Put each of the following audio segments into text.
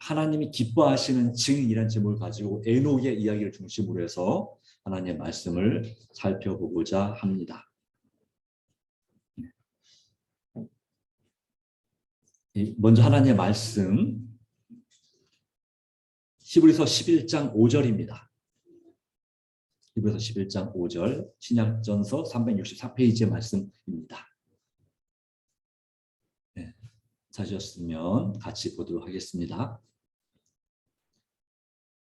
하나님이 기뻐하시는 증인이라는 제목을 가지고 에녹의 이야기를 중심으로 해서 하나님의 말씀을 살펴보고자 합니다. 먼저 하나님의 말씀 히브리서 11장 5절입니다. 히브리서 11장 5절 신약전서 364페이지의 말씀입니다. 네, 찾으셨으면 같이 보도록 하겠습니다.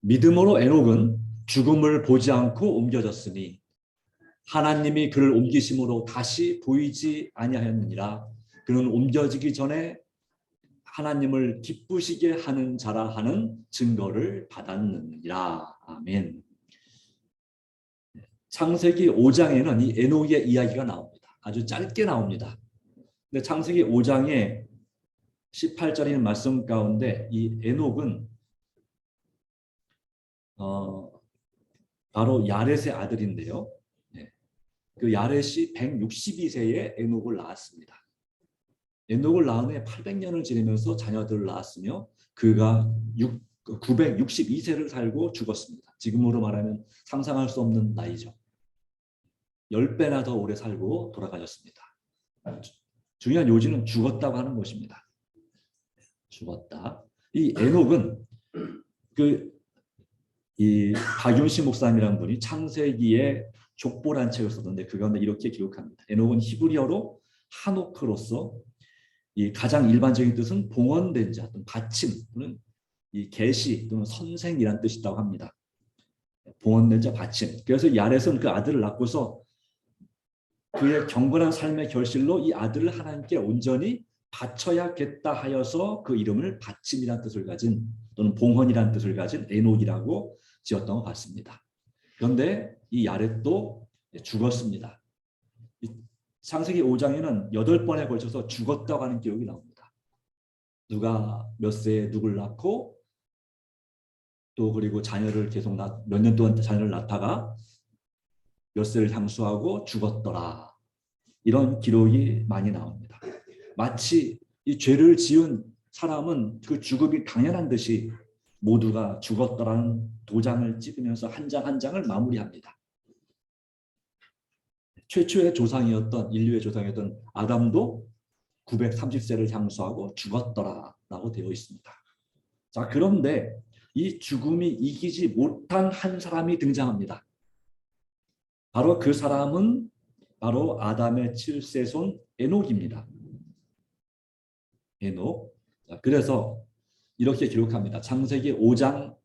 믿음으로 에녹은 죽음을 보지 않고 옮겨졌으니 하나님이 그를 옮기심으로 다시 보이지 아니하였느니라. 그는 옮겨지기 전에 하나님을 기쁘시게 하는 자라 하는 증거를 받았느니라. 아멘. 창세기 5장에는 이 에녹의 이야기가 나옵니다. 아주 짧게 나옵니다. 근데 창세기 5장의 18절인 말씀 가운데 이 에녹은 바로 야렛의 아들인데요. 그 야렛이 162세에 에녹을 낳았습니다. 에녹을 낳은 후에 800년을 지내면서 자녀들을 낳았으며 그가 962세를 살고 죽었습니다. 지금으로 말하면 상상할 수 없는 나이죠. 10배나 더 오래 살고 돌아가셨습니다. 중요한 요지는 죽었다고 하는 것입니다. 죽었다. 이 에녹은 이 박윤식 목사님이라는 분이 창세기에 족보란 책을 썼는데 그 가운데 이렇게 기록합니다. 에녹은 히브리어로 하노크로서 이 가장 일반적인 뜻은 봉헌된 자 또는 받침 또는 이 계시 또는 선생이란 뜻이라고 합니다. 봉헌된 자 받침. 그래서 야렛은 그 아들을 낳고서 그의 경건한 삶의 결실로 이 아들을 하나님께 온전히 바쳐야겠다 하여서 그 이름을 받침이란 뜻을 가진 또는 봉헌이란 뜻을 가진 에녹이라고 지었던 것 같습니다. 그런데 이 야렛도 죽었습니다. 창세기 5장에는 8번에 걸쳐서 죽었다고 하는 기록이 나옵니다. 누가 몇 세에 누굴 낳고 또 그리고 자녀를 계속 몇 년 동안 자녀를 낳다가 몇 세를 향수하고 죽었더라. 이런 기록이 많이 나옵니다. 마치 이 죄를 지은 사람은 그 죽음이 당연한 듯이 모두가 죽었더라는 도장을 찍으면서 한 장 한 장을 마무리합니다. 최초의 조상이었던 인류의 조상이었던 아담도 930세를 향수하고 죽었더라라고 되어 있습니다. 자, 그런데 이 죽음이 이기지 못한 한 사람이 등장합니다. 바로 그 사람은 바로 아담의 7세손 에녹입니다. 에녹. 자, 그래서 이렇게 기록합니다. 창세기 5장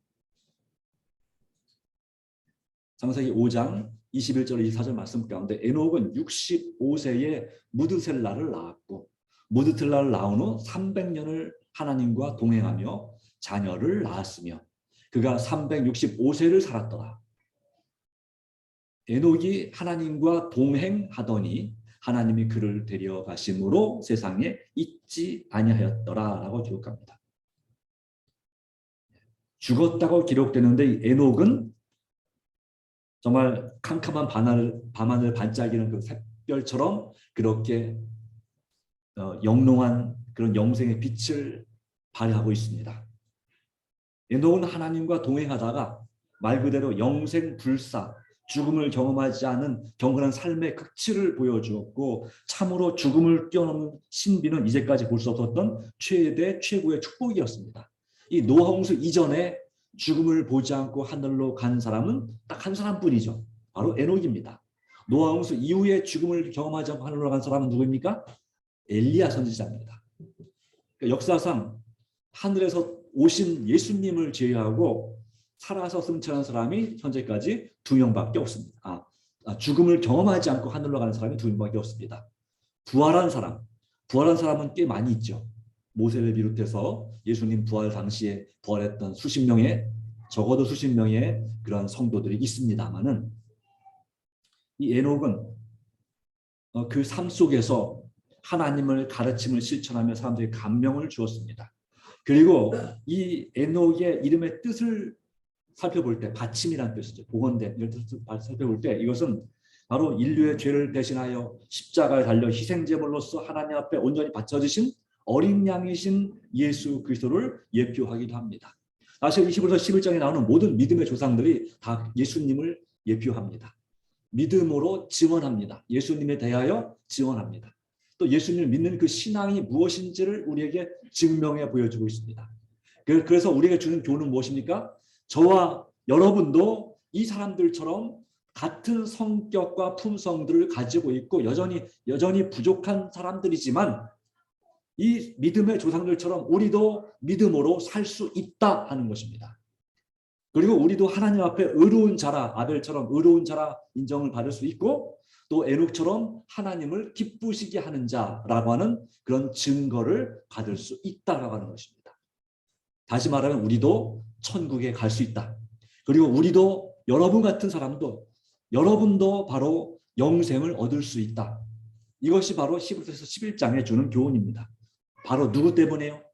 21절 24절 말씀 가운데 에녹은 65세에 무드셀라를 낳았고 무드셀라를 낳은 후 300년을 하나님과 동행하며 자녀를 낳았으며 그가 365세를 살았더라. 에녹이 하나님과 동행하더니 하나님이 그를 데려가심으로 세상에 있지 아니하였더라라고 기록합니다. 죽었다고 기록되는데 이 에녹은 정말 캄캄한 밤하늘 반짝이는 그 샛별처럼 그렇게 영롱한 그런 영생의 빛을 발휘하고 있습니다. 에녹은 하나님과 동행하다가 말 그대로 영생불사, 죽음을 경험하지 않은 경건한 삶의 극치를 보여주었고 참으로 죽음을 뛰어넘는 신비는 이제까지 볼 수 없었던 최고의 축복이었습니다. 이 노아홍수 이전에 죽음을 보지 않고 하늘로 간 사람은 딱 한 사람뿐이죠. 바로 에녹입니다. 노아홍수 이후에 죽음을 경험하지 않고 하늘로 간 사람은 누구입니까? 엘리야 선지자입니다. 그러니까 역사상 하늘에서 오신 예수님을 제외하고 살아서 승천한 사람이 현재까지 2명밖에 없습니다. 죽음을 경험하지 않고 하늘로 가는 사람이 2명밖에 없습니다. 부활한 사람은 꽤 많이 있죠. 모세를 비롯해서 예수님 부활 당시에 부활했던 적어도 수십 명의 그런 성도들이 있습니다만은 이 에녹은 그 삶 속에서 하나님을 가르침을 실천하며 사람들에게 감명을 주었습니다. 그리고 이 에녹의 이름의 뜻을 살펴볼 때 받침이라는 뜻이죠. 복원된 이런 뜻을 살펴볼 때 이것은 바로 인류의 죄를 대신하여 십자가에 달려 희생제물로서 하나님 앞에 온전히 바쳐지신 어린 양이신 예수 그리스도를 예표하기도 합니다. 사실 20에서 11장에 나오는 모든 믿음의 조상들이 다 예수님을 예표합니다. 믿음으로 증언합니다. 예수님에 대하여 증언합니다. 또 예수님을 믿는 그 신앙이 무엇인지를 우리에게 증명해 보여주고 있습니다. 그래서 우리에게 주는 교훈은 무엇입니까? 저와 여러분도 이 사람들처럼 같은 성격과 품성들을 가지고 있고 여전히 부족한 사람들이지만 이 믿음의 조상들처럼 우리도 믿음으로 살 수 있다 하는 것입니다. 그리고 우리도 하나님 앞에 의로운 자라, 아벨처럼 의로운 자라 인정을 받을 수 있고 또 에녹처럼 하나님을 기쁘시게 하는 자라고 하는 그런 증거를 받을 수 있다라고 하는 것입니다. 다시 말하면 우리도 천국에 갈 수 있다. 그리고 우리도 여러분 같은 사람도 여러분도 바로 영생을 얻을 수 있다. 이것이 바로 히브리서 11장에 주는 교훈입니다. 바로 누구 때문에요?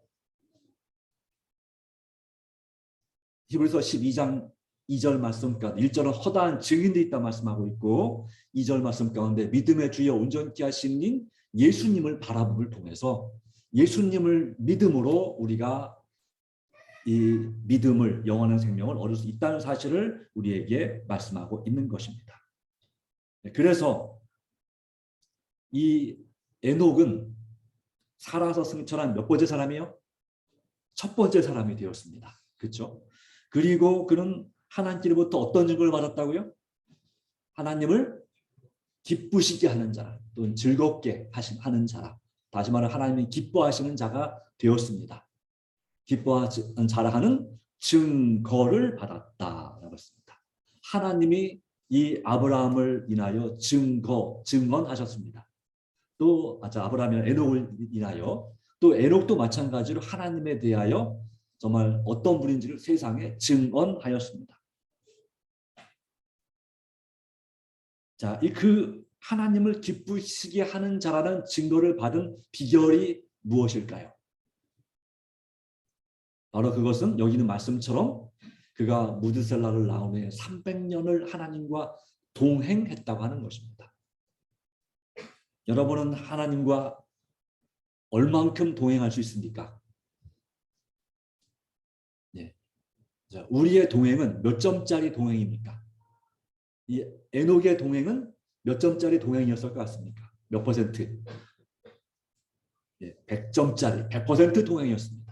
히브리서 12장 2절 말씀 가운데 1절은 허다한 증인들이 있다 말씀하고 있고 2절 말씀 가운데 믿음의 주여 온전케 하시는 예수님을 바라봄을 통해서 예수님을 믿음으로 우리가 이 믿음을 영원한 생명을 얻을 수 있다는 사실을 우리에게 말씀하고 있는 것입니다. 그래서 이 에녹은 살아서 승천한 몇 번째 사람이요? 첫 번째 사람이 되었습니다. 그렇죠? 그리고 그는 하나님께로부터 어떤 증거를 받았다고요? 하나님을 기쁘시게 하는 자, 또는 즐겁게 하는 자라. 다시 말해 하나님이 기뻐하시는 자가 되었습니다. 기뻐하는 자라 하는 증거를 받았다라고 했습니다. 하나님이 이 아브라함을 인하여 증언하셨습니다. 또 아브라함이나 에녹을 인하여 또 에녹도 마찬가지로 하나님에 대하여 정말 어떤 분인지를 세상에 증언하였습니다. 자, 그 하나님을 기쁘시게 하는 자라는 증거를 받은 비결이 무엇일까요? 바로 그것은 여기 있는 말씀처럼 그가 무드셀라를 낳은 후에 300년을 하나님과 동행했다고 하는 것입니다. 여러분은 하나님과 얼만큼 동행할 수 있습니까? 네. 자, 우리의 동행은 몇 점짜리 동행입니까? 이 에녹의 동행은 몇 점짜리 동행이었을 것 같습니까? 몇 퍼센트? 예, 100점짜리, 100% 동행이었습니다.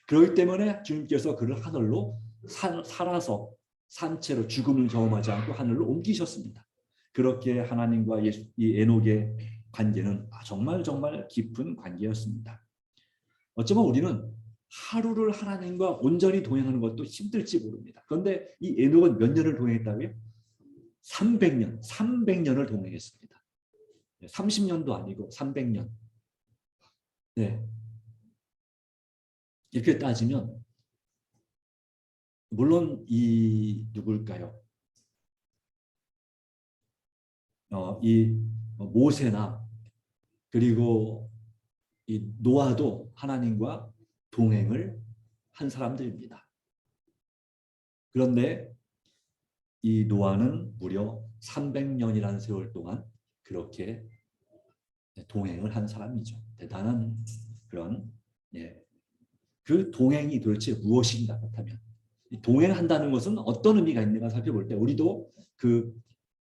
그렇기 때문에 주님께서 그를 하늘로 살아서 산채로 죽음을 경험하지 않고 하늘로 옮기셨습니다. 그렇게 하나님과 이 에녹의 관계는 정말 깊은 관계였습니다. 어쩌면 우리는 하루를 하나님과 온전히 동행하는 것도 힘들지 모릅니다. 그런데 이 에녹은 몇 년을 동행했다고요? 300년을 동행했습니다. 30년도 아니고 300년. 네. 이렇게 따지면 물론 이 누굴까요? 이 모세나 그리고 이 노아도 하나님과 동행을 한 사람들입니다. 그런데 이 노아는 무려 300년이라는 세월 동안 그렇게 동행을 한 사람이죠. 대단한 그런 그 동행이 도대체 무엇인가 그렇다면 동행한다는 것은 어떤 의미가 있는가 살펴볼 때 우리도 그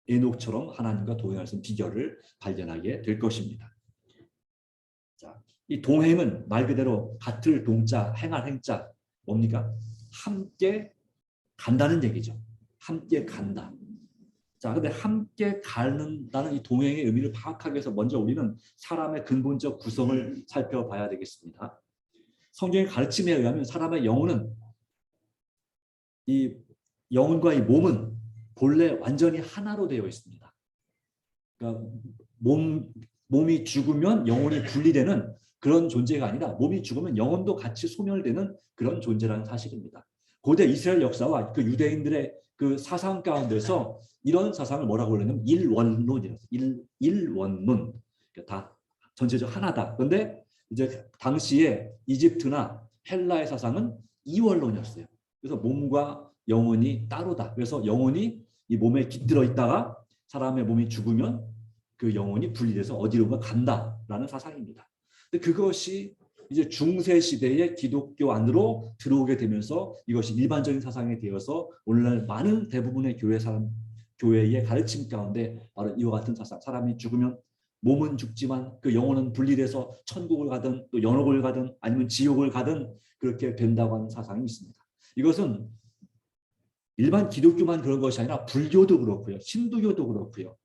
에녹처럼 하나님과 동행할 수 있는 비결을 발견하게 될 것입니다. 자, 이 동행은 말 그대로 같을 동자, 행할 행자 뭡니까? 함께 간다는 얘기죠. 함께 간다. 자, 근데 함께 가는다는 이 동행의 의미를 파악하기 위해서 먼저 우리는 사람의 근본적 구성을 살펴봐야 되겠습니다. 성경의 가르침에 의하면 사람의 영혼은 이 영혼과 이 몸은 본래 완전히 하나로 되어 있습니다. 그러니까 몸이 죽으면 영혼이 분리되는 그런 존재가 아니라 몸이 죽으면 영혼도 같이 소멸되는 그런 존재라는 사실입니다. 고대 이스라엘 역사와 그 유대인들의 그 사상 가운데서 이런 사상을 뭐라고 그러냐면 일원론이라서 일원론 다 전체적 하나다. 그런데 이제 당시에 이집트나 헬라의 사상은 이원론이었어요. 그래서 몸과 영혼이 따로다. 그래서 영혼이 이 몸에 깃들어 있다가 사람의 몸이 죽으면 그 영혼이 분리돼서 어디론가 간다라는 사상입니다. 근데 그것이 이제 중세 시대의 기독교 안으로 들어오게 되면서 이것이 일반적인 사상이 되어서 오늘날 많은 대부분의 교회의 가르침 가운데 바로 이와 같은 사상, 사람이 죽으면 몸은 죽지만 그 영혼은 분리돼서 천국을 가든 또 연옥을 가든 아니면 지옥을 가든 그렇게 된다고 하는 사상이 있습니다. 이것은 일반 기독교만 그런 것이 아니라 불교도 그렇고요, 힌두교도 그렇고요.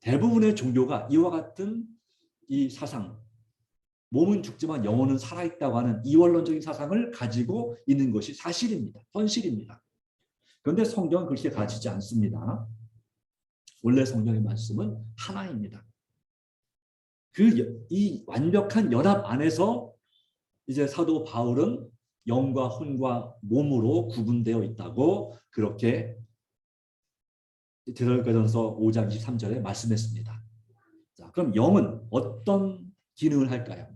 대부분의 종교가 이와 같은 이 사상, 몸은 죽지만 영혼은 살아있다고 하는 이원론적인 사상을 가지고 있는 것이 사실입니다. 현실입니다. 그런데 성경은 그렇게 가르치지 않습니다. 원래 성경의 말씀은 하나입니다. 이 완벽한 연합 안에서 이제 사도 바울은 영과 혼과 몸으로 구분되어 있다고 그렇게 데살로니가전서 5장 23절에 말씀했습니다. 자, 그럼 영은 어떤 기능을 할까요?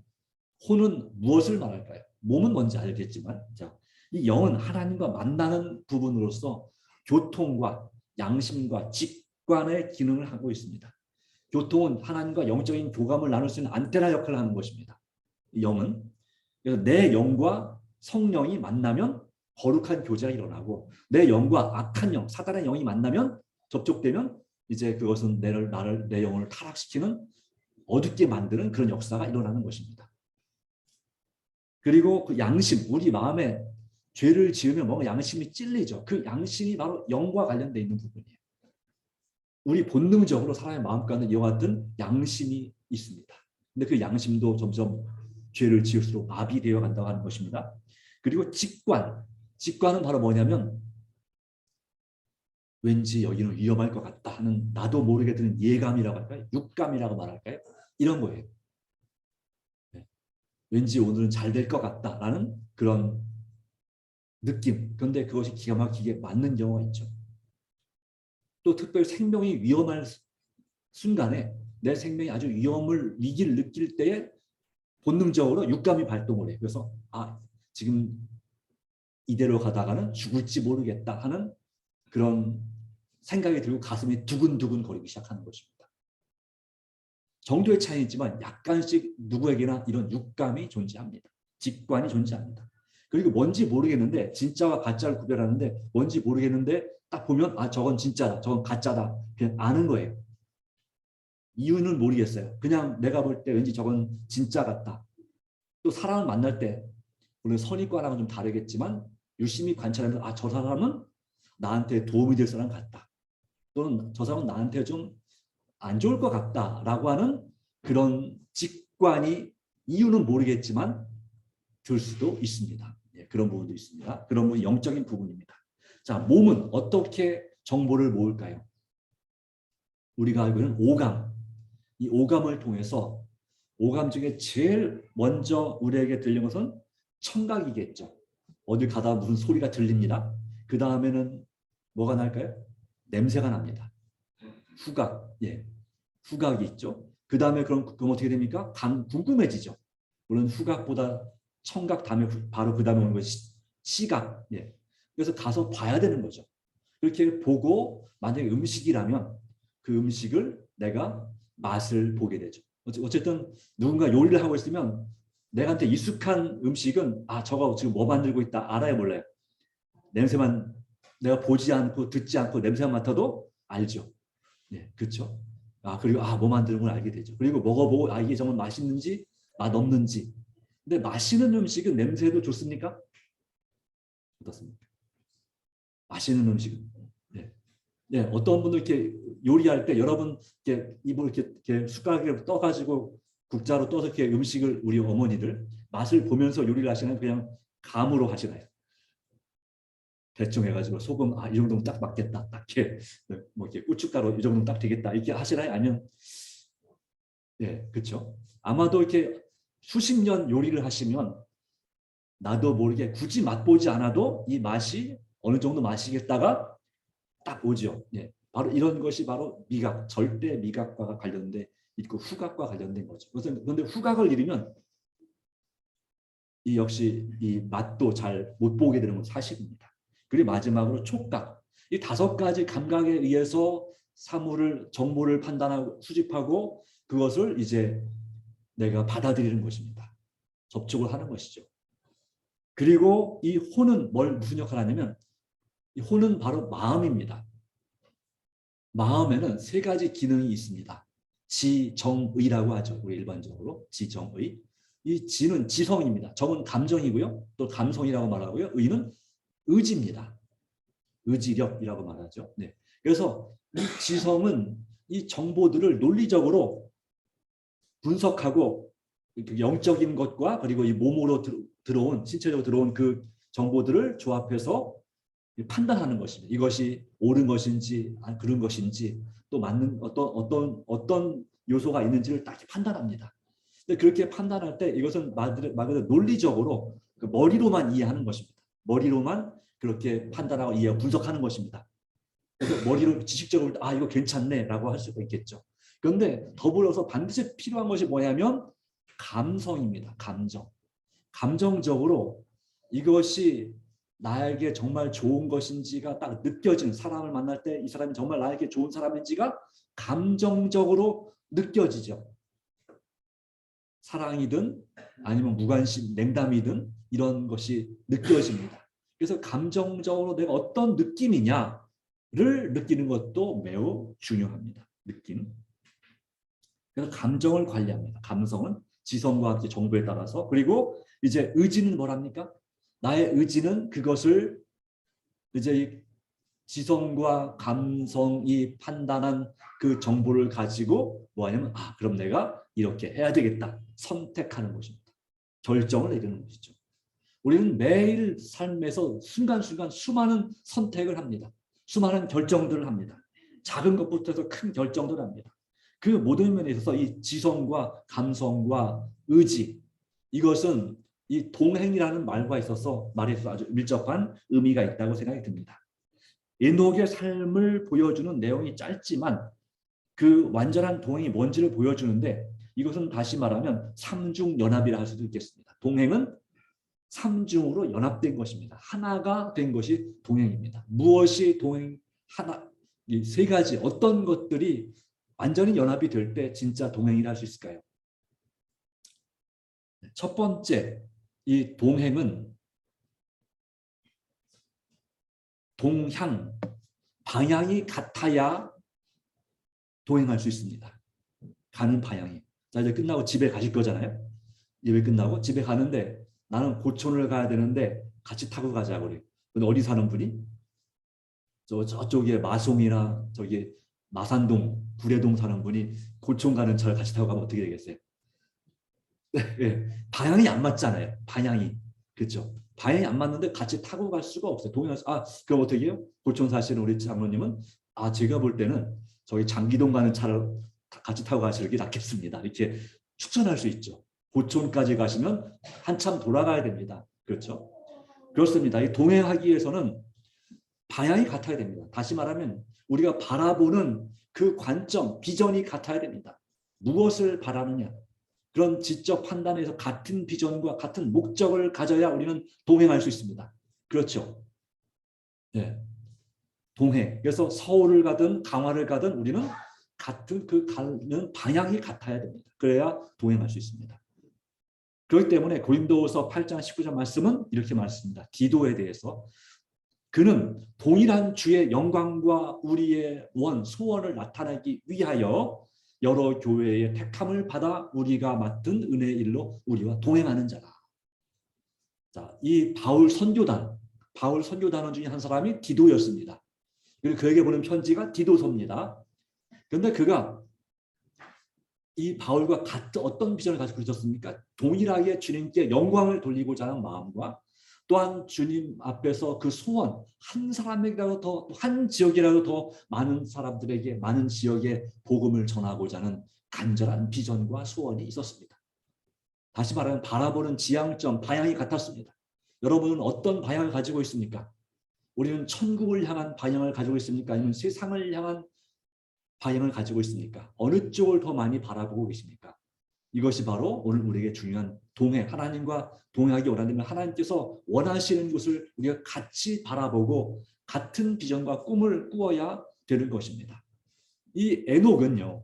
혼은 무엇을 말할까요? 몸은 뭔지 알겠지만, 자, 이 영은 하나님과 만나는 부분으로서 교통과 양심과 직관의 기능을 하고 있습니다. 교통은 하나님과 영적인 교감을 나눌 수 있는 안테나 역할을 하는 것입니다. 이 영은. 그래서 내 영과 성령이 만나면 거룩한 교제가 일어나고 내 영과 악한 영, 사단의 영이 만나면 접촉되면 이제 그것은 내 영혼을 타락시키는 어둡게 만드는 그런 역사가 일어나는 것입니다. 그리고 그 양심, 우리 마음에 죄를 지으면 뭔가 양심이 찔리죠. 그 양심이 바로 영과 관련되어 있는 부분이에요. 우리 본능적으로 사람의 마음 가운데 이와 같은 양심이 있습니다. 근데 그 양심도 점점 죄를 지을수록 마비되어 간다고 하는 것입니다. 그리고 직관은 바로 뭐냐면 왠지 여기는 위험할 것 같다 하는 나도 모르게 드는 예감이라고 할까요? 육감이라고 말할까요? 이런 거예요. 네. 왠지 오늘은 잘 될 것 같다라는 그런 느낌. 그런데 그것이 기가 막히게 맞는 경우가 있죠. 또 특별히 생명이 위험할 순간에 내 생명이 아주 위기를 느낄 때에 본능적으로 육감이 발동을 해요. 그래서 지금 이대로 가다가는 죽을지 모르겠다 하는 그런 생각이 들고 가슴이 두근두근 거리기 시작하는 것입니다. 정도의 차이는 있지만 약간씩 누구에게나 이런 육감이 존재합니다. 직관이 존재합니다. 그리고 뭔지 모르겠는데 진짜와 가짜를 구별하는데 뭔지 모르겠는데 딱 보면 저건 진짜다, 저건 가짜다 그냥 아는 거예요. 이유는 모르겠어요. 그냥 내가 볼 때 왠지 저건 진짜 같다. 또 사람을 만날 때 물론 선입과랑은 좀 다르겠지만 유심히 관찰하면 저 사람은 나한테 도움이 될 사람 같다. 또는 저 사람은 나한테 좀 안 좋을 것 같다라고 하는 그런 직관이 이유는 모르겠지만 들 수도 있습니다. 그런 부분도 있습니다. 그런 부분이 영적인 부분입니다. 자, 몸은 어떻게 정보를 모을까요? 우리가 알고 있는 오감, 이 오감을 통해서 오감 중에 제일 먼저 우리에게 들리는 것은 청각이겠죠. 어딜 가다 무슨 소리가 들립니다. 그 다음에는 뭐가 날까요? 냄새가 납니다. 후각, 후각이 있죠. 그 다음에 그럼 어떻게 됩니까? 궁금해지죠. 물론 후각보다 청각 다음에 바로 그 다음에 오는 것이 시각. 그래서 가서 봐야 되는 거죠. 그렇게 보고 만약에 음식이라면 그 음식을 내가 맛을 보게 되죠. 어쨌든 누군가 요리를 하고 있으면 내한테 익숙한 음식은 저거 지금 뭐 만들고 있다 알아야 몰라요. 냄새만 내가 보지 않고 듣지 않고 냄새만 맡아도 알죠. 그렇죠. 그리고 뭐 만드는 걸 알게 되죠. 그리고 먹어보고 이게 정말 맛있는지 맛없는지. 근데 맛있는 음식은 냄새도 좋습니까? 어떻습니까? 맛있는 음식은 어떤 분들 이렇게 요리할 때 여러분 이렇게 입을 이렇게 숟가락에 떠가지고 국자로 떠서 이렇게 음식을 우리 어머니들 맛을 보면서 요리를 하시나요? 그냥 감으로 하시나요? 대충 해가지고 소금 이 정도면 딱 맞겠다, 딱 이렇게 뭐 이렇게 고춧가루 이 정도면 딱 되겠다 이렇게 하시나요? 아니면 그렇죠. 아마도 이렇게 수십 년 요리를 하시면 나도 모르게 굳이 맛보지 않아도 이 맛이 어느 정도 마시겠다가 딱 오죠. 바로 이런 것이 바로 미각, 절대 미각과 관련돼 있고 후각과 관련된 거죠. 그런데 후각을 잃으면 역시 이 맛도 잘 못 보게 되는 건 사실입니다. 그리고 마지막으로 촉각. 이 5가지 감각에 의해서 정보를 판단하고 수집하고 그것을 이제 내가 받아들이는 것입니다. 접촉을 하는 것이죠. 그리고 이 혼은 무슨 역할을 하냐면 이 혼은 바로 마음입니다. 마음에는 세 가지 기능이 있습니다. 지정의라고 하죠. 우리 일반적으로 지정의. 이 지는 지성입니다. 정은 감정이고요. 또 감성이라고 말하고요. 의는 의지입니다. 의지력이라고 말하죠. 네. 그래서 이 지성은 이 정보들을 논리적으로 분석하고 영적인 것과 그리고 이 몸으로 들어온 신체적으로 들어온 그 정보들을 조합해서 판단하는 것입니다. 이것이 옳은 것인지 그런 것인지 또 맞는 어떤 요소가 있는지를 딱 판단합니다. 근데 그렇게 판단할 때 이것은 말 그대로 논리적으로 그 머리로만 이해하는 것입니다. 머리로만 그렇게 판단하고 이해하고 분석하는 것입니다. 그래서 머리로 지식적으로 이거 괜찮네라고 할 수가 있겠죠. 그런데 더불어서 반드시 필요한 것이 뭐냐면 감성입니다. 감정. 감정적으로 이것이 나에게 정말 좋은 것인지가 딱 느껴지는, 사람을 만날 때 이 사람이 정말 나에게 좋은 사람인지가 감정적으로 느껴지죠. 사랑이든 아니면 무관심, 냉담이든 이런 것이 느껴집니다. 그래서 감정적으로 내가 어떤 느낌이냐를 느끼는 것도 매우 중요합니다. 느낌. 그래서 감정을 관리합니다. 감성은 지성과 정보에 따라서. 그리고 이제 의지는 뭐랍니까? 나의 의지는 그것을 이제 지성과 감성이 판단한 그 정보를 가지고 뭐하냐면 그럼 내가 이렇게 해야 되겠다. 선택하는 것입니다. 결정을 내리는 것이죠. 우리는 매일 삶에서 순간순간 수많은 선택을 합니다. 수많은 결정들을 합니다. 작은 것부터 해서 큰 결정들을 합니다. 그 모든 면에 있어서 이 지성과 감성과 의지, 이것은 이 동행이라는 말과 있어서 말에서 아주 밀접한 의미가 있다고 생각이 듭니다. 에녹의 삶을 보여주는 내용이 짧지만 그 완전한 동행이 뭔지를 보여주는데 이것은 다시 말하면 삼중연합이라 할 수도 있겠습니다. 동행은 삼중으로 연합된 것입니다. 하나가 된 것이 동행입니다. 무엇이 동행, 하나, 이 세 가지 어떤 것들이 완전히 연합이 될 때 진짜 동행이라 할 수 있을까요? 첫 번째, 이 동행은 동향, 방향이 같아야 동행할 수 있습니다. 가는 방향이. 자, 이제 끝나고 집에 가실 거잖아요. 예배 끝나고 집에 가는데 나는 고촌을 가야 되는데 같이 타고 가자고 그래요. 근데 어디 사는 분이? 저쪽에 마송이나 저기 마산동, 구례동 사는 분이 고촌 가는 차를 같이 타고 가면 어떻게 되겠어요? 네, 방향이 안 맞잖아요. 방향이. 그렇죠. 방향이 안 맞는데 같이 타고 갈 수가 없어요. 그럼 어떻게 해요? 고촌 사시는 우리 장로님은 제가 볼 때는 저기 장기동 가는 차를 같이 타고 가시는 게 낫겠습니다. 이렇게 추천할 수 있죠. 고촌까지 가시면 한참 돌아가야 됩니다. 그렇죠? 그렇습니다. 이 동행하기 위해서는 방향이 같아야 됩니다. 다시 말하면 우리가 바라보는 그 관점, 비전이 같아야 됩니다. 무엇을 바라느냐. 그런 지적 판단에서 같은 비전과 같은 목적을 가져야 우리는 동행할 수 있습니다. 그렇죠? 네. 동행. 그래서 서울을 가든 강화를 가든 우리는 같은 그 가는 방향이 같아야 됩니다. 그래야 동행할 수 있습니다. 그렇기 때문에 고린도후서 8장 19절 말씀은 이렇게 말씀합니다. 디도에 대해서 그는 동일한 주의 영광과 우리의 소원을 나타내기 위하여 여러 교회의 택함을 받아 우리가 맡은 은혜의 일로 우리와 동행하는 자라. 자, 이 바울 선교단원 중에 한 사람이 디도였습니다. 그리고 그에게 보낸 편지가 디도서입니다. 그런데 그가 이 바울과 같은 어떤 비전을 가지고 있었습니까? 동일하게 주님께 영광을 돌리고자 하는 마음과 또한 주님 앞에서 그 소원, 한 사람에게라도 더, 한 지역이라도 더 많은 사람들에게, 많은 지역에 복음을 전하고자 하는 간절한 비전과 소원이 있었습니다. 다시 말하면 바라보는 지향점, 방향이 같았습니다. 여러분은 어떤 방향을 가지고 있습니까? 우리는 천국을 향한 방향을 가지고 있습니까? 아니면 세상을 향한 방향을 가지고 있습니까? 어느 쪽을 더 많이 바라보고 계십니까? 이것이 바로 오늘 우리에게 중요한 동행, 하나님과 동행하기 원한다면 하나님께서 원하시는 것을 우리가 같이 바라보고 같은 비전과 꿈을 꾸어야 되는 것입니다. 이 에녹은요,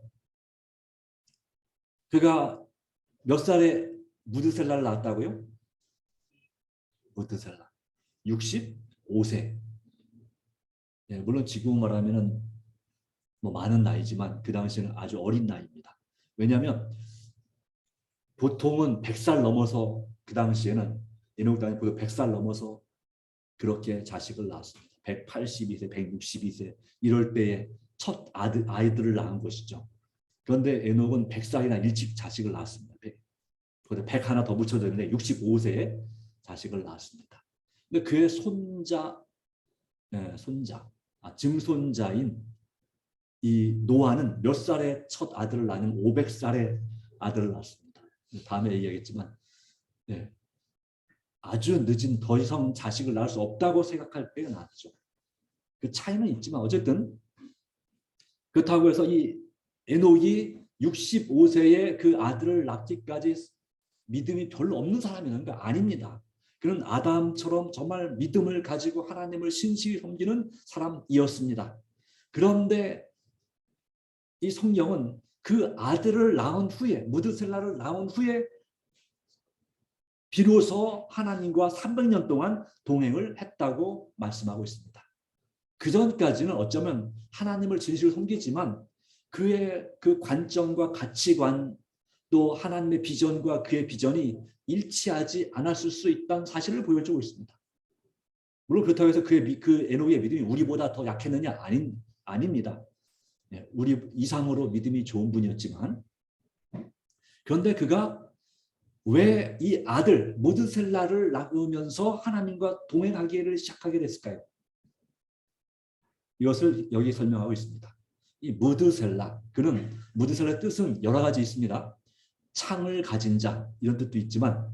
그가 몇 살에 무드셀라를 낳았다고요? 무드셀라 65세. 네, 물론 지금 말하면은 뭐 많은 나이지만 그 당시에는 아주 어린 나이입니다. 왜냐하면 보통은 100살 넘어서 그 당시에는 에녹 당시 보통 100살 넘어서 그렇게 자식을 낳았습니다. 182세, 162세 이럴 때에 첫 아이들을 낳은 것이죠. 그런데 에녹은 100살이나 일찍 자식을 낳았습니다. 100 하나 더 붙여졌는데 65세에 자식을 낳았습니다. 근데 그의 손자, 증손자인 이 노아는 몇 살에 첫 아들을 낳으면 500살에 아들을 낳았습니다. 다음에 얘기하겠지만 네, 아주 늦은 더 이상 자식을 낳을 수 없다고 생각할 때가 낳았죠. 그 차이는 있지만 어쨌든 그렇다고 해서 이 에녹이 65세에 그 아들을 낳기까지 믿음이 별로 없는 사람이라는 거 아닙니다. 그는 아담처럼 정말 믿음을 가지고 하나님을 신실히 섬기는 사람이었습니다. 그런데 이 성경은 그 아들을 낳은 후에 무드셀라를 낳은 후에 비로소 하나님과 300년 동안 동행을 했다고 말씀하고 있습니다. 그 전까지는 어쩌면 하나님을 진실로 섬기지만 그의 그 관점과 가치관 또 하나님의 비전과 그의 비전이 일치하지 않았을 수 있다는 사실을 보여주고 있습니다. 물론 그렇다고 해서 그 에녹의 믿음이 우리보다 더 약했느냐? 아닙니다. 우리 이상으로 믿음이 좋은 분이었지만 그런데 그가 왜 이 아들 무드셀라를 낳으면서 하나님과 동행하기를 시작하게 됐을까요? 이것을 여기 설명하고 있습니다. 이 무드셀라, 그는 무드셀라의 뜻은 여러 가지 있습니다. 창을 가진 자 이런 뜻도 있지만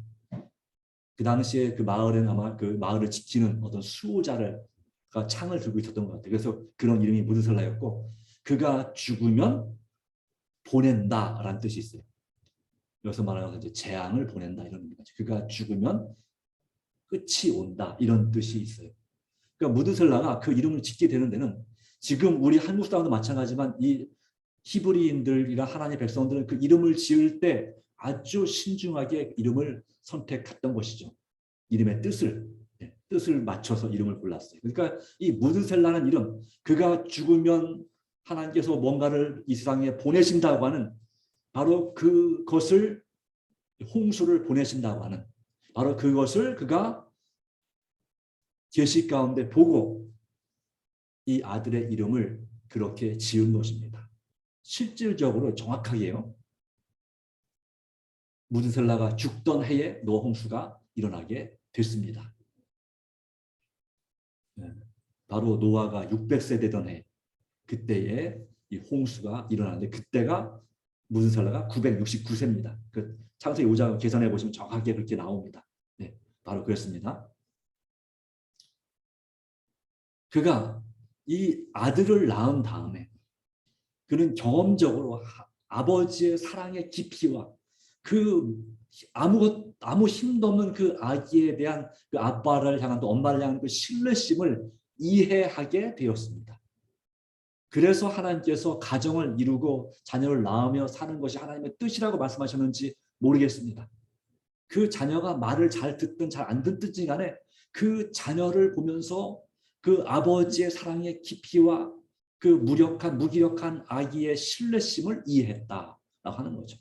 그 당시에 그 마을에는 아마 그 마을을 지키는 어떤 수호자가 창을 들고 있었던 것 같아요. 그래서 그런 이름이 무드셀라였고 그가 죽으면 보낸다라는 뜻이 있어요. 여기서 말하는 이제 재앙을 보낸다 이런 의미죠. 그가 죽으면 끝이 온다 이런 뜻이 있어요. 그러니까 무드셀라가 그 이름을 짓게 되는 데는 지금 우리 한국 사람도 마찬가지지만 이 히브리인들이나 하나님의 백성들은 그 이름을 지을 때 아주 신중하게 이름을 선택했던 것이죠. 이름의 뜻을 맞춰서 이름을 골랐어요. 그러니까 이 무드셀라는 이름, 그가 죽으면 하나님께서 뭔가를 이 세상에 보내신다고 하는 바로 그것을 홍수를 보내신다고 하는 바로 그것을 그가 계시 가운데 보고 이 아들의 이름을 그렇게 지은 것입니다. 실질적으로 정확하게요. 무드셀라가 죽던 해에 노아 홍수가 일어나게 됐습니다. 바로 노아가 600세 되던 해 그때에 이 홍수가 일어나는데 그때가 무드셀라가 969세입니다. 그 창세기 5장 계산해 보시면 정확하게 그렇게 나옵니다. 네, 바로 그렇습니다. 그가 이 아들을 낳은 다음에 그는 경험적으로 아버지의 사랑의 깊이와 그 아무 힘도 없는 그 아기에 대한 그 아빠를 향한 또 엄마를 향한 그 신뢰심을 이해하게 되었습니다. 그래서 하나님께서 가정을 이루고 자녀를 낳으며 사는 것이 하나님의 뜻이라고 말씀하셨는지 모르겠습니다. 그 자녀가 말을 잘 듣든 잘 안 듣든지 간에 그 자녀를 보면서 그 아버지의 사랑의 깊이와 그 무기력한 아기의 신뢰심을 이해했다라고 하는 거죠.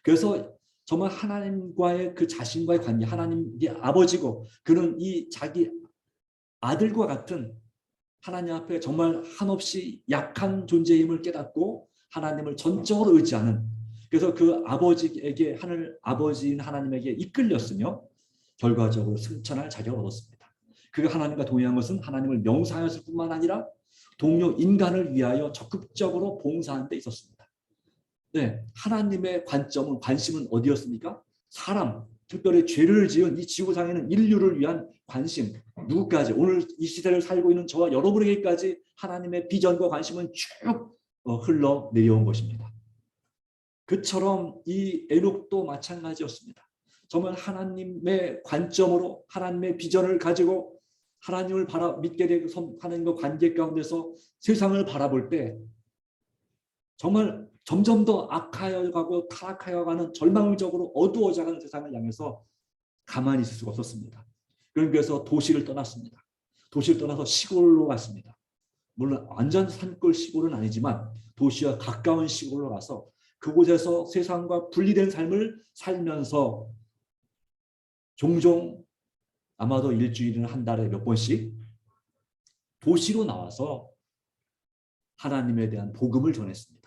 그래서 정말 하나님과의 그 자신과의 관계, 하나님이 아버지고 그는 이 자기 아들과 같은 하나님 앞에 정말 한없이 약한 존재임을 깨닫고 하나님을 전적으로 의지하는, 그래서 그 아버지에게 아버지인 하나님에게 이끌렸으며 결과적으로 승천할 자격을 얻었습니다. 그가 하나님과 동행한 것은 하나님을 명사하였을 뿐만 아니라 동료 인간을 위하여 적극적으로 봉사하는 데 있었습니다. 네, 하나님의 관심은 어디였습니까? 사람, 특별히 죄를 지은 이 지구상에는 인류를 위한 관심, 누구까지, 오늘 이 시대를 살고 있는 저와 여러분에게까지 하나님의 비전과 관심은 쭉 흘러내려온 것입니다. 그처럼 이 에녹도 마찬가지였습니다. 정말 하나님의 관점으로 하나님의 비전을 가지고 하나님을 믿게 되고 하나님과 관계 가운데서 세상을 바라볼 때 정말 점점 더 악하여 가고 타락하여 가는 절망적으로 어두워져가는 세상을 향해서 가만히 있을 수가 없었습니다. 그래서 도시를 떠났습니다. 도시를 떠나서 시골로 갔습니다. 물론 완전 산골 시골은 아니지만 도시와 가까운 시골로 가서 그곳에서 세상과 분리된 삶을 살면서 종종 아마도 일주일이나 한 달에 몇 번씩 도시로 나와서 하나님에 대한 복음을 전했습니다.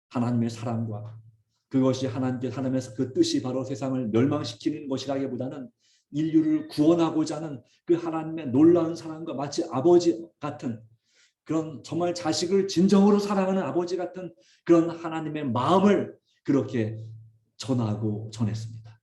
하나님의 사랑과 그것이 하나님께서 그 뜻이 바로 세상을 멸망시키는 것이라기보다는 인류를 구원하고자 하는 그 하나님의 놀라운 사랑과 마치 아버지 같은 그런 정말 자식을 진정으로 사랑하는 아버지 같은 그런 하나님의 마음을 그렇게 전하고 전했습니다.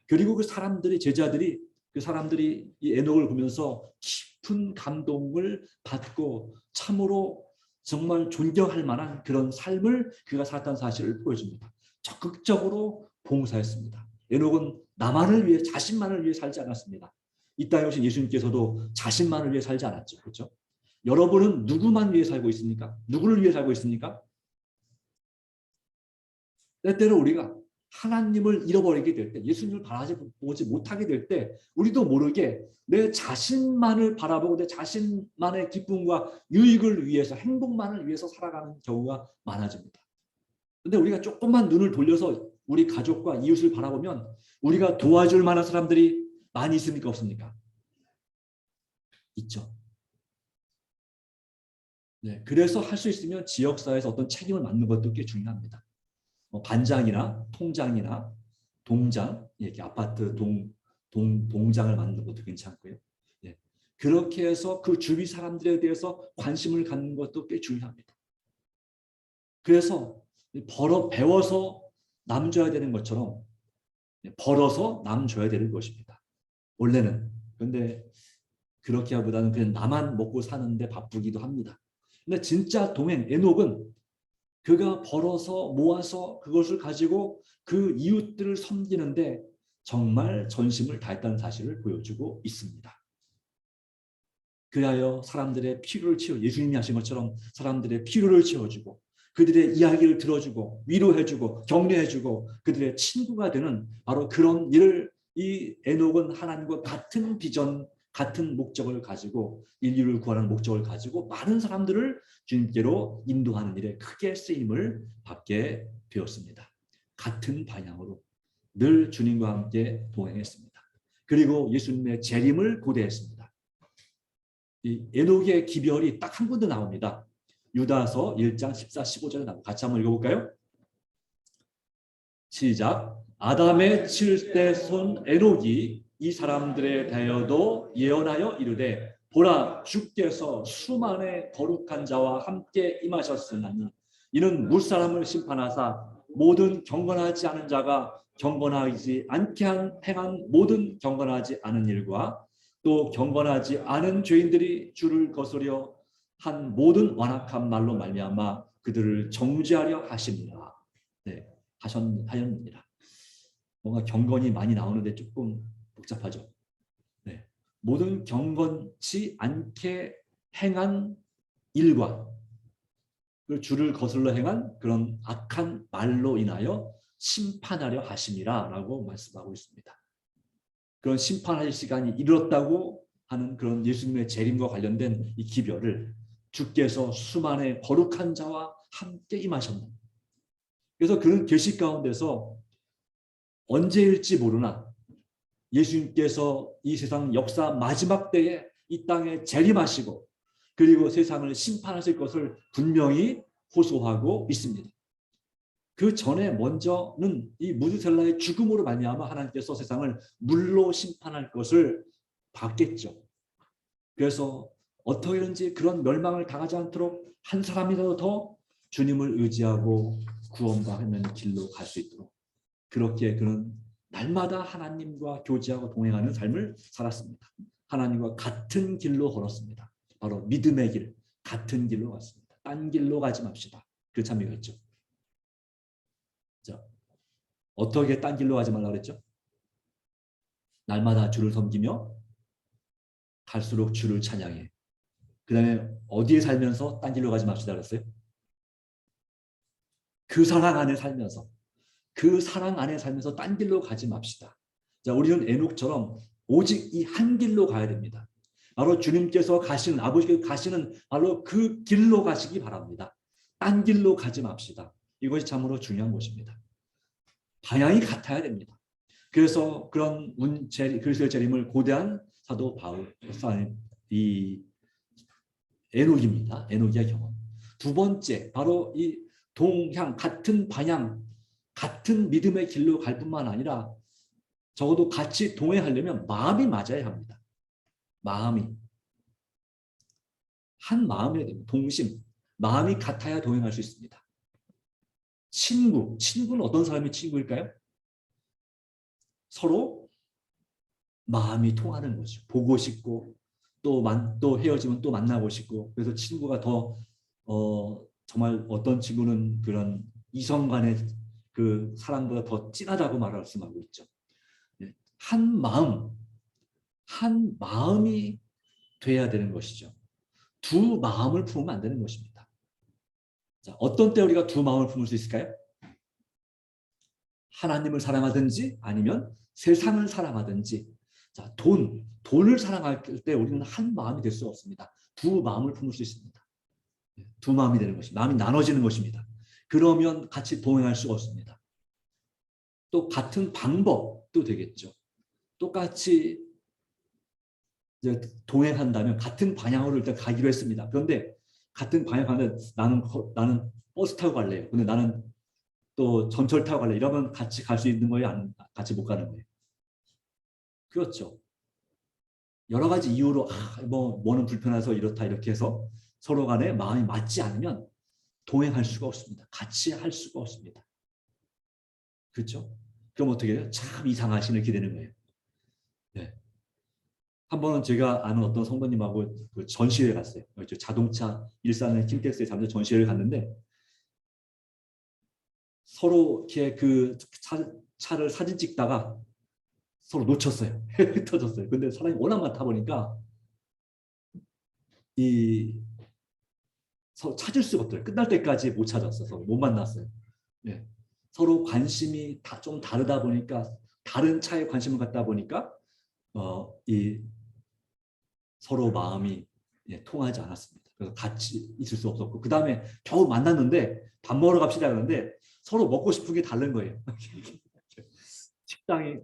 그리고 그 사람들이 제자들이 그 사람들이 이 에녹을 보면서 깊은 감동을 받고 참으로 정말 존경할 만한 그런 삶을 그가 살았다는 사실을 보여줍니다. 적극적으로 봉사했습니다. 에녹은 나만을 위해 자신만을 위해 살지 않았습니다. 이 땅에 오신 예수님께서도 자신만을 위해 살지 않았죠. 그렇죠? 여러분은 누구만 위해 살고 있습니까? 누구를 위해 살고 있습니까? 때때로 우리가 하나님을 잃어버리게 될 때, 예수님을 바라보지 못하게 될 때 우리도 모르게 내 자신만을 바라보고 내 자신만의 기쁨과 유익을 위해서, 행복만을 위해서 살아가는 경우가 많아집니다. 근데 우리가 조금만 눈을 돌려서 우리 가족과 이웃을 바라보면 우리가 도와줄 만한 사람들이 많이 있습니까? 없습니까? 있죠. 네, 그래서 할 수 있으면 지역사회에서 어떤 책임을 맡는 것도 꽤 중요합니다. 반장이나 통장이나 동장, 이렇게 아파트 동장을 만드는 것도 괜찮고요. 네, 그렇게 해서 그 주위 사람들에 대해서 관심을 갖는 것도 꽤 중요합니다. 그래서 배워서 남 줘야 되는 것처럼 벌어서 남 줘야 되는 것입니다. 원래는. 그런데 그렇게 하보다는 그냥 나만 먹고 사는데 바쁘기도 합니다. 근데 진짜 동행 에녹은 그가 벌어서 모아서 그것을 가지고 그 이웃들을 섬기는데 정말 전심을 다했다는 사실을 보여주고 있습니다. 그리하여 사람들의 필요를 예수님이 하신 것처럼 사람들의 필요를 채워주고 그들의 이야기를 들어주고 위로해주고 격려해주고 그들의 친구가 되는 바로 그런 일을 이 에녹은 하나님과 같은 비전, 같은 목적을 가지고 인류를 구하는 목적을 가지고 많은 사람들을 주님께로 인도하는 일에 크게 쓰임을 받게 되었습니다. 같은 방향으로 늘 주님과 함께 동행했습니다. 그리고 예수님의 재림을 고대했습니다. 이 에녹의 기별이 딱 한 군데 나옵니다. 유다서 1장 14, 15절에 나오고 같이 한번 읽어볼까요? 시작. 아담의 7대 손 에녹이 이 사람들에 대하여도 예언하여 이르되 보라 주께서 수만의 거룩한 자와 함께 임하셨으나니 이는 무사람을 심판하사 모든 경건하지 않은 자가 경건하지 않게 행한 모든 경건하지 않은 일과 또 경건하지 않은 죄인들이 주를 거스려 한 모든 완악한 말로 말미암아 그들을 정죄하려 하십니다. 네, 하였느니라. 뭔가 경건이 많이 나오는데 조금 복잡하죠. 네, 모든 경건치 않게 행한 일과 주를 거슬러 행한 그런 악한 말로 인하여 심판하려 하심이라 라고 말씀하고 있습니다. 그런 심판할 시간이 이르렀다고 하는 그런 예수님의 재림과 관련된 이 기별을 주께서 수만의 거룩한 자와 함께 임하셨다. 그래서 그런 계시 가운데서 언제일지 모르나 예수님께서 이 세상 역사 마지막 때에 이 땅에 재림하시고 그리고 세상을 심판하실 것을 분명히 호소하고 있습니다. 그 전에 먼저는 이 무드셀라의 죽음으로 말미암아 하나님께서 세상을 물로 심판할 것을 봤겠죠. 그래서 어떻게든지 그런 멸망을 당하지 않도록 한 사람이라도 더 주님을 의지하고 구원받는 길로 갈 수 있도록 그렇게 그는 날마다 하나님과 교제하고 동행하는 삶을 살았습니다. 하나님과 같은 길로 걸었습니다. 바로 믿음의 길, 같은 길로 갔습니다. 딴 길로 가지 맙시다. 그 참이었죠. 자, 어떻게 딴 길로 가지 말라 그랬죠? 날마다 주를 섬기며 갈수록 주를 찬양해. 그 다음에 어디에 살면서 딴 길로 가지 맙시다 그랬어요? 그 사랑 안에 살면서 그 사랑 안에 살면서 딴 길로 가지 맙시다. 자, 우리는 에녹처럼 오직 이 한 길로 가야 됩니다. 바로 주님께서 가시는 아버지께서 가시는 바로 그 길로 가시기 바랍니다. 딴 길로 가지 맙시다. 이것이 참으로 중요한 것입니다. 방향이 같아야 됩니다. 그래서 그런 그리스도의 재림을 고대한 사도 바울 이 에녹입니다. 에녹의 경험. 두 번째 바로 이 동향 같은 방향 같은 믿음의 길로 갈 뿐만 아니라 적어도 같이 동행하려면 마음이 맞아야 합니다. 마음이 한 마음이어야 됩니다. 동심 마음이 같아야 동행할 수 있습니다. 친구는 어떤 사람이 친구일까요? 서로 마음이 통하는 거죠. 보고 싶고 또 헤어지면 또 만나고 싶고 그래서 친구가 더 정말 어떤 친구는 그런 이성 간의 그 사랑보다 더 진하다고 말씀하고 있죠. 한 마음이 돼야 되는 것이죠. 두 마음을 품으면 안 되는 것입니다. 자, 어떤 때 우리가 두 마음을 품을 수 있을까요? 하나님을 사랑하든지 아니면 세상을 사랑하든지. 자, 돈을 사랑할 때 우리는 한 마음이 될 수 없습니다. 두 마음을 품을 수 있습니다. 두 마음이 되는 것입니다. 마음이 나눠지는 것입니다. 그러면 같이 동행할 수가 없습니다. 또 같은 방법도 되겠죠. 똑같이 이제 동행한다면 같은 방향으로 일단 가기로 했습니다. 그런데 같은 방향 가는데 나는 버스 타고 갈래요. 근데 나는 또 전철 타고 갈래. 이러면 같이 갈 수 있는 거예요? 같이 못 가는 거예요? 그렇죠. 여러 가지 이유로 뭐는 불편해서 이렇다 이렇게 해서 서로 간에 마음이 맞지 않으면 동행할 수가 없습니다. 같이 할 수가 없습니다. 그렇죠? 그럼 어떻게 해요? 참 이상하신 이렇게 되는 거예요. 네. 한 번은 제가 아는 어떤 성도님하고 그 전시회 갔어요. 자동차 일산의 킨텍스에 잠시 전시회를 갔는데 서로 이렇게 그 차를 사진 찍다가 서로 놓쳤어요. 흩어졌어요. 근데 사람이 워낙 많다 보니까 찾을 수가 없더라고요. 끝날 때까지 못 찾았어서 못 만났어요. 네. 서로 관심이 좀 다르다 보니까 다른 차에 관심을 갖다 보니까 서로 마음이 통하지 않았습니다. 그래서 같이 있을 수 없었고 그 다음에 겨우 만났는데 밥 먹으러 갑시다 그러는데 서로 먹고 싶은 게 다른 거예요. 식당이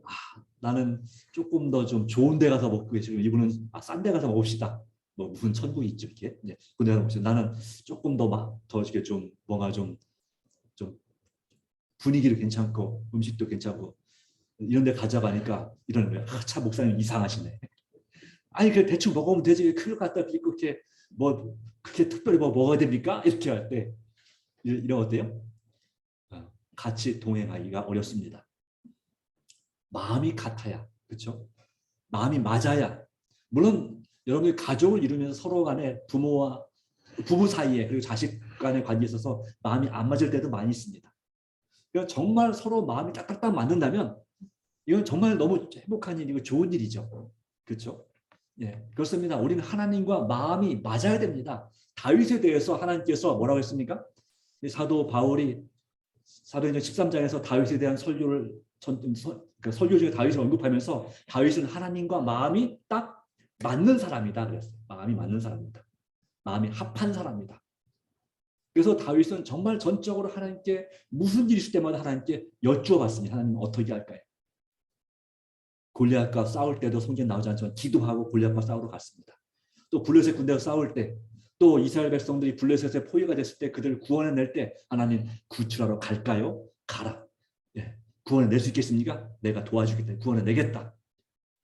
나는 조금 더 좀 좋은 데 가서 먹고 계시고 이분은 싼 데 가서 먹읍시다. 뭐 무슨 천국이 있죠 이렇게. 근데 나는 조금 더 이렇게 좀 뭔가 좀 분위기도 괜찮고 음식도 괜찮고 이런 데 가져가니까 이러는 거예요. 참 목사님 이상하시네. 아니 그 대충 먹으면 되지 그걸 갖다 그렇게 뭐 그렇게 특별히 뭐 먹어야 됩니까? 이렇게 할 때 이런 어때요? 같이 동행하기가 어렵습니다. 마음이 같아야 그렇죠? 마음이 맞아야 물론 여러분이 가족을 이루면서 서로 간에 부부 사이에 그리고 자식 간의 관계에 있어서 마음이 안 맞을 때도 많이 있습니다. 그러니까 정말 서로 마음이 딱딱딱 맞는다면 이건 정말 너무 행복한 일이고 좋은 일이죠. 그렇죠? 예, 그렇습니다. 우리는 하나님과 마음이 맞아야 됩니다. 다윗에 대해서 하나님께서 뭐라고 했습니까? 사도 바울이 사도행전 13장에서 다윗에 대한 설교를 설교 중에 다윗을 언급하면서 다윗은 하나님과 마음이 딱 맞는 사람이다 그랬어요. 마음이 맞는 사람이다. 마음이 합한 사람이다. 그래서 다윗은 정말 전적으로 하나님께 무슨 일이 있을 때마다 하나님께 여쭈어봤습니다. 하나님 어떻게 할까요? 골리앗과 싸울 때도 성경에 나오지 않지만 기도하고 골리앗과 싸우러 갔습니다. 또 블레셋 군대와 싸울 때, 또 이스라엘 백성들이 블레셋의 포위가 됐을 때 그들을 구원해낼 때 하나님 구출하러 갈까요? 가라. 예. 구원해낼 수 있겠습니까? 내가 도와주겠다. 구원해내겠다.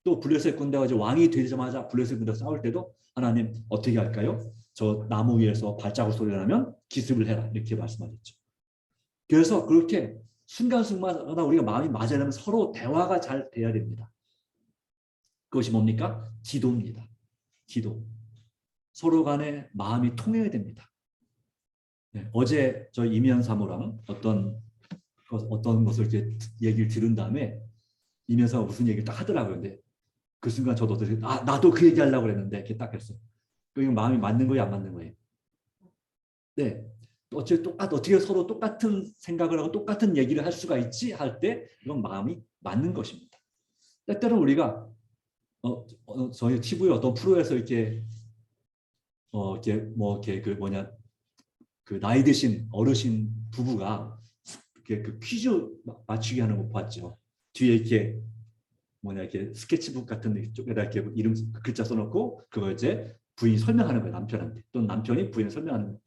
또 블레셋 군대가 이제 왕이 되자마자 블레셋 군대와 싸울 때도 하나님 어떻게 할까요? 저 나무 위에서 발자국 소리가 나면 기습을 해라. 이렇게 말씀하셨죠. 그래서 그렇게 순간순간마다 우리가 마음이 맞으려면 서로 대화가 잘 돼야 됩니다. 그것이 뭡니까? 기도입니다. 기도. 서로 간에 마음이 통해야 됩니다. 네, 어제 저 이면 사모랑 어떤 것을 이렇게 얘기를 들은 다음에 이면 사모 무슨 얘기를 딱 하더라고요. 근데 그 순간 저도 나도 그 얘기 하려고 그랬는데 이렇게 딱 했어요. 그럼 마음이 맞는 거예요? 안 맞는 거예요? 네. 어떻게 서로 똑같은 생각을 하고 똑같은 얘기를 할 수가 있지 할 때 이건 마음이 맞는 것입니다. 때때로 우리가 저희 TV에 어떤 프로에서 이렇게 그 뭐냐 그 나이 드신 어르신 부부가 이렇게 그 퀴즈 맞추기 하는 거 봤죠. 뒤에 이렇게 이렇게 스케치북 같은 쪽에다 이렇게 이름 글자 써놓고 그거 이제 부인이 설명하는 거예요. 남편한테 또는 남편이 부인을 설명하는 거예요.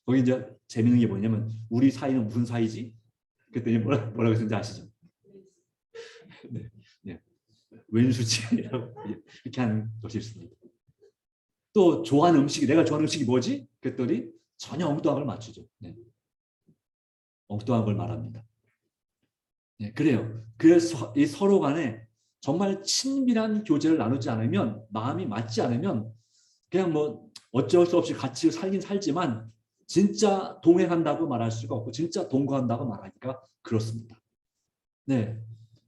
거기 이제 재밌는 게 뭐냐면 우리 사이는 무슨 사이지? 그랬더니 뭐라고 했는지 아시죠? 네, 네. 왼수지간이라고 이렇게 하는 것이 있습니다. 또 좋아하는 음식이 내가 좋아하는 음식이 뭐지? 그랬더니 전혀 엉뚱한 걸 맞추죠. 네. 엉뚱한 걸 말합니다. 네, 그래요. 그래서 이 서로 간에 정말 친밀한 교제를 나누지 않으면 마음이 맞지 않으면 그냥 뭐 어쩔 수 없이 같이 살긴 살지만 진짜 동행한다고 말할 수가 없고 진짜 동거한다고 말하기가 그렇습니다. 네,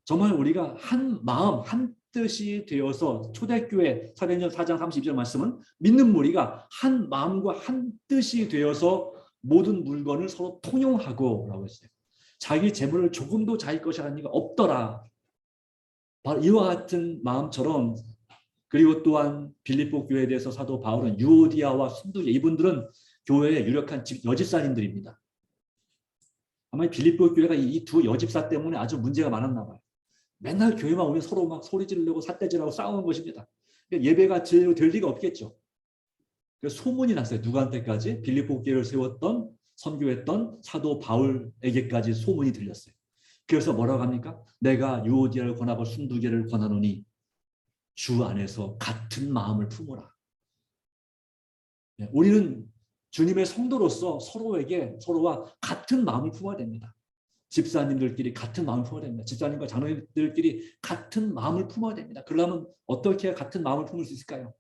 정말 우리가 한 마음 한 뜻이 되어서 초대교회 사도행전 4장 32절 말씀은 믿는 무리가 한 마음과 한 뜻이 되어서 모든 물건을 서로 통용하고 라고 했어요. 자기 재물을 조금도 자기 것이 하는 이가 없더라. 바로 이와 같은 마음처럼 그리고 또한 빌립보 교회에 대해서 사도 바울은 유오디아와 순두계 이분들은 교회의 유력한 여집사님들입니다. 아마 빌립보 교회가 이 두 여집사 때문에 아주 문제가 많았나 봐요. 맨날 교회만 오면 서로 막 소리 지르고 삿대질하고 싸우는 것입니다. 예배가 제대로 될 리가 없겠죠. 그래서 소문이 났어요. 누구한테까지? 빌립보 교회를 세웠던 선교했던 사도 바울에게까지 소문이 들렸어요. 그래서 뭐라고 합니까? 내가 유오디아를 권하고 순두계를 권하노니 주 안에서 같은 마음을 품어라. 우리는 주님의 성도로서 서로와 같은 마음을 품어야 됩니다. 집사님들끼리 같은 마음을 품어야 됩니다. 집사님과 장로님들끼리 같은 마음을 품어야 됩니다. 그러려면 어떻게 같은 마음을 품을 수 있을까요?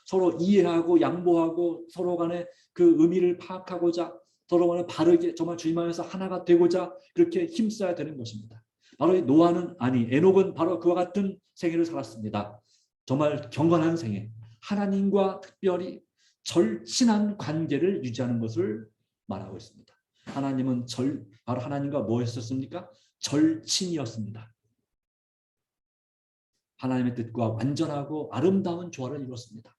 서로 이해하고 양보하고 서로 간에 그 의미를 파악하고자 서로 간에 바르게 정말 주님 안에서 하나가 되고자 그렇게 힘써야 되는 것입니다. 바로 에녹은 바로 그와 같은 생애를 살았습니다. 정말 경건한 생애, 하나님과 특별히 절친한 관계를 유지하는 것을 말하고 있습니다. 바로 하나님과 뭐였었습니까? 절친이었습니다. 하나님의 뜻과 완전하고 아름다운 조화를 이뤘습니다.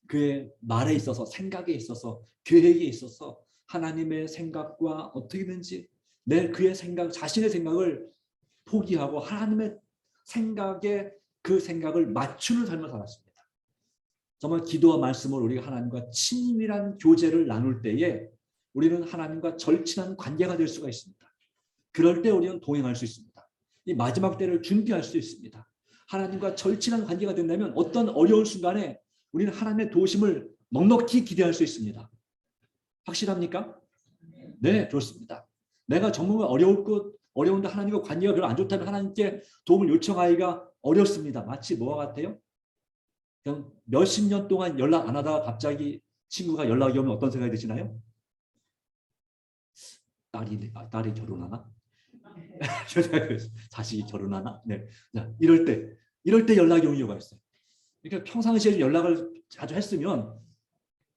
그의 말에 있어서 생각에 있어서 계획에 있어서 하나님의 생각과 어떻게든지 그의 생각 자신의 생각을 포기하고 하나님의 생각에 그 생각을 맞추는 삶을 살았습니다. 정말 기도와 말씀으로 우리가 하나님과 친밀한 교제를 나눌 때에 우리는 하나님과 절친한 관계가 될 수가 있습니다. 그럴 때 우리는 동행할 수 있습니다. 이 마지막 때를 준비할 수 있습니다. 하나님과 절친한 관계가 된다면 어떤 어려운 순간에 우리는 하나님의 도우심을 넉넉히 기대할 수 있습니다. 확실합니까? 네, 그렇습니다. 내가 정말 어려운데 하나님과 관계가 별로 안 좋다면 하나님께 도움을 요청하기가 어렵습니다. 마치 뭐와 같아요? 그냥 몇십 년 동안 연락 안 하다가 갑자기 친구가 연락이 오면 어떤 생각이 드시나요? 딸이 결혼하나? 자식이 결혼하나? 네. 이럴 때 연락이 오는 이유가 있어요. 그러니까 평상시에 연락을 자주 했으면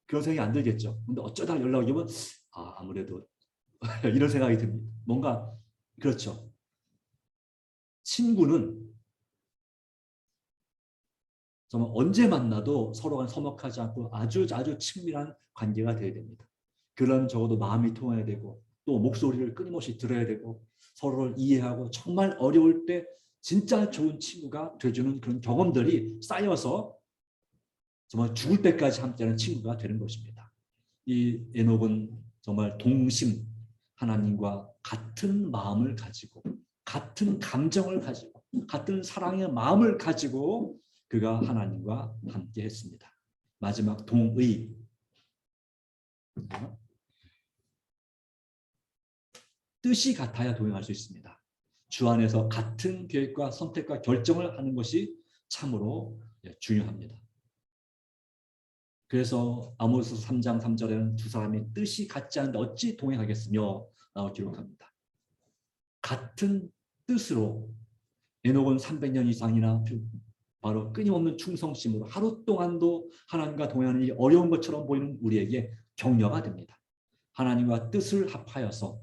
그런 생각이 안 들겠죠. 근데 어쩌다 연락이 오면 아무래도 이런 생각이 듭니다. 뭔가 그렇죠. 친구는 정말 언제 만나도 서로 간 서먹하지 않고 아주 친밀한 관계가 되어야 됩니다. 그런 적어도 마음이 통해야 되고 또 목소리를 끊임없이 들어야 되고 서로를 이해하고 정말 어려울 때 진짜 좋은 친구가 되어주는 그런 경험들이 쌓여서 정말 죽을 때까지 함께하는 친구가 되는 것입니다. 이 에녹은 정말 동심 하나님과 같은 마음을 가지고 같은 감정을 가지고 같은 사랑의 마음을 가지고 그가 하나님과 함께 했습니다. 마지막 동의. 뜻이 같아야 동행할 수 있습니다. 주 안에서 같은 계획과 선택과 결정을 하는 것이 참으로 중요합니다. 그래서 아모스 3장 3절에는 두 사람이 뜻이 같지 않은데 어찌 동행하겠으며 라고 기록합니다. 같은 뜻으로 에녹은 300년 이상이나 바로 끊임없는 충성심으로 하루 동안도 하나님과 동행하는 일이 어려운 것처럼 보이는 우리에게 격려가 됩니다. 하나님과 뜻을 합하여서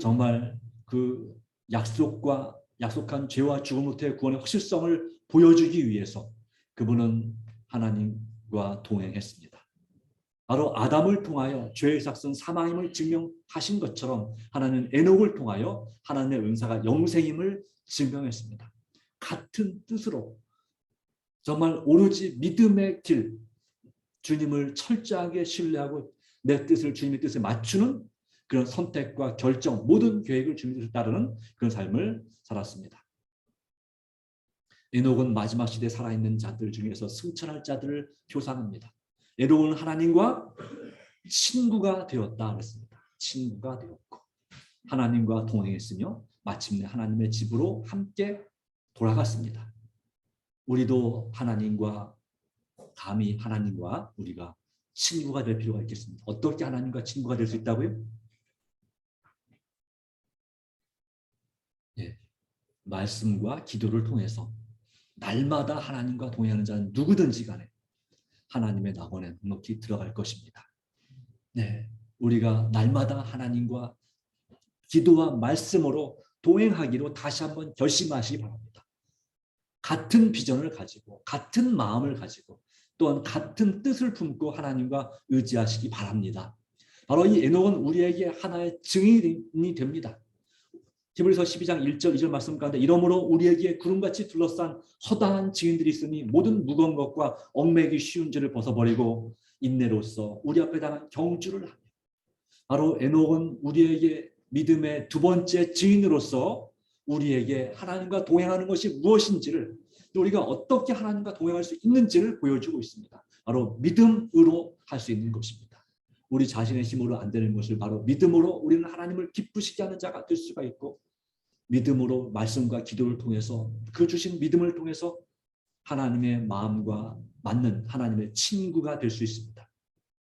정말 그 약속한 죄와 죽음으로부터의 구원의 확실성을 보여주기 위해서 그분은 하나님과 동행했습니다. 바로 아담을 통하여 죄의 삭은 사망임을 증명하신 것처럼 하나님은 에녹을 통하여 하나님의 은사가 영생임을 증명했습니다. 같은 뜻으로 정말 오로지 믿음의 길, 주님을 철저하게 신뢰하고 내 뜻을 주님의 뜻에 맞추는 그런 선택과 결정, 모든 계획을 주님의 뜻을 따르는 그런 삶을 살았습니다. 에녹은 마지막 시대에 살아있는 자들 중에서 승천할 자들을 표상합니다. 에녹은 하나님과 친구가 되었다 그랬습니다. 친구가 되었고 하나님과 동행했으며 마침내 하나님의 집으로 함께 돌아갔습니다. 우리도 하나님과 감히 하나님과 우리가 친구가 될 필요가 있겠습니다. 어떻게 하나님과 친구가 될 수 있다고요? 예, 말씀과 기도를 통해서 날마다 하나님과 동행하는 자는 누구든지 간에 하나님의 낙원에 넉넉히 들어갈 것입니다. 네, 우리가 날마다 하나님과 기도와 말씀으로 동행하기로 다시 한번 결심하시기 바랍니다. 같은 비전을 가지고 같은 마음을 가지고 또한 같은 뜻을 품고 하나님과 의지하시기 바랍니다. 바로 이 에녹은 우리에게 하나의 증인이 됩니다. 히브리서 12장 1절 2절 말씀 가운데 이러므로 우리에게 구름같이 둘러싼 허다한 증인들이 있으니 모든 무거운 것과 얽매기 쉬운 죄를 벗어버리고 인내로써 우리 앞에 당한 경주를 하며 바로 에녹은 우리에게 믿음의 두 번째 증인으로서 우리에게 하나님과 동행하는 것이 무엇인지를 또 우리가 어떻게 하나님과 동행할 수 있는지를 보여주고 있습니다. 바로 믿음으로 할 수 있는 것입니다. 우리 자신의 힘으로 안 되는 것을 바로 믿음으로 우리는 하나님을 기쁘시게 하는 자가 될 수가 있고 믿음으로 말씀과 기도를 통해서 그 주신 믿음을 통해서 하나님의 마음과 맞는 하나님의 친구가 될 수 있습니다.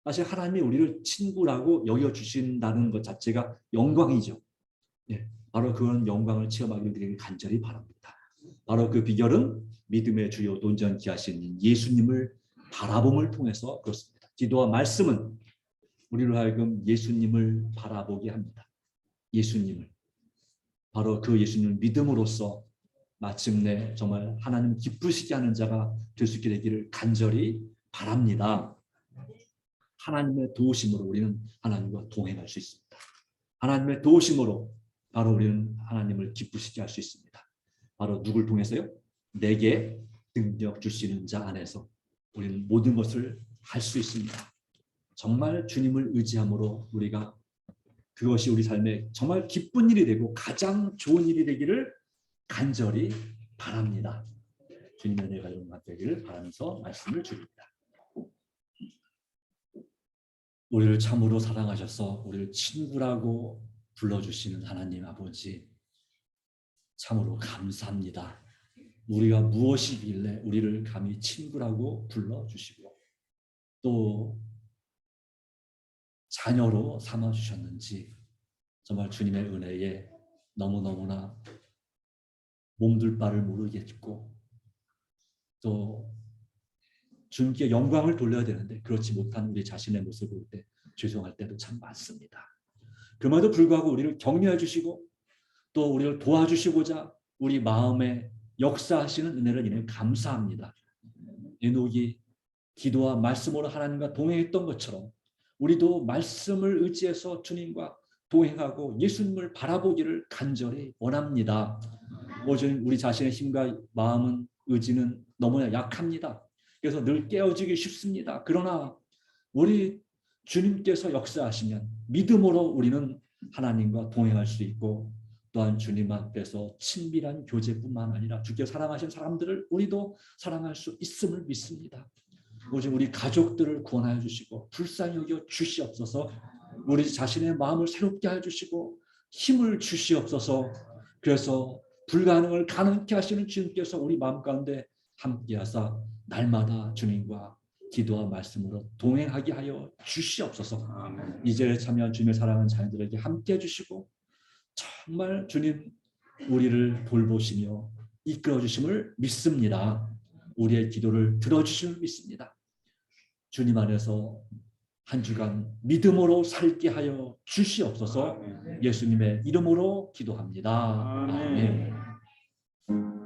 사실 하나님이 우리를 친구라고 여겨주신다는 것 자체가 영광이죠. 예, 바로 그런 영광을 체험하기를 드리길 간절히 바랍니다. 바로 그 비결은 믿음의 주요 논전케 하신 예수님을 바라봄을 통해서 그렇습니다. 기도와 말씀은 우리로 하여금 예수님을 바라보게 합니다. 예수님을. 바로 그 예수님을 믿음으로써 마침내 정말 하나님 기쁘시게 하는 자가 될 수 있게 되기를 간절히 바랍니다. 하나님의 도우심으로 우리는 하나님과 동행할 수 있습니다. 하나님의 도우심으로 바로 우리는 하나님을 기쁘시게 할 수 있습니다. 바로 누굴 통해서요? 내게 능력 주시는 자 안에서 우리는 모든 것을 할 수 있습니다. 정말 주님을 의지함으로 우리가 그것이 우리 삶에 정말 기쁜 일이 되고 가장 좋은 일이 되기를 간절히 바랍니다. 주님의 은혜가 영광 되기를 바라면서 말씀을 드립니다. 우리를 참으로 사랑하셔서 우리를 친구라고 불러주시는 하나님 아버지 참으로 감사합니다. 우리가 무엇이길래 우리를 감히 친구라고 불러주시고 또 자녀로 삼아주셨는지 정말 주님의 은혜에 너무너무나 몸둘 바를 모르겠고 또 주님께 영광을 돌려야 되는데 그렇지 못한 우리 자신의 모습을 볼 때 죄송할 때도 참 많습니다. 그럼에도 불구하고 우리를 격려해 주시고 또 우리를 도와주시고자 우리 마음에 역사하시는 은혜를 인해 감사합니다. 에녹이 기도와 말씀으로 하나님과 동행했던 것처럼 우리도 말씀을 의지해서 주님과 동행하고 예수님을 바라보기를 간절히 원합니다. 오직 우리 자신의 힘과 마음은 의지는 너무나 약합니다. 그래서 늘 깨어지기 쉽습니다. 그러나 우리 주님께서 역사하시면 믿음으로 우리는 하나님과 동행할 수 있고 또한 주님 앞에서 친밀한 교제뿐만 아니라 주께서 사랑하신 사람들을 우리도 사랑할 수 있음을 믿습니다. 오직 우리 가족들을 구원하여 주시고 불쌍히 여겨 주시옵소서. 우리 자신의 마음을 새롭게 하여 주시고 힘을 주시옵소서. 그래서 불가능을 가능케 하시는 주님께서 우리 마음 가운데 함께하사 날마다 주님과 기도와 말씀으로 동행하게 하여 주시옵소서. 이제를 참여한 주님의 사랑하는 자녀들에게 함께해 주시고 정말 주님 우리를 돌보시며 이끌어 주심을 믿습니다. 우리의 기도를 들어주심을 믿습니다. 주님 안에서 한 주간 믿음으로 살게 하여 주시옵소서. 예수님의 이름으로 기도합니다. 아멘.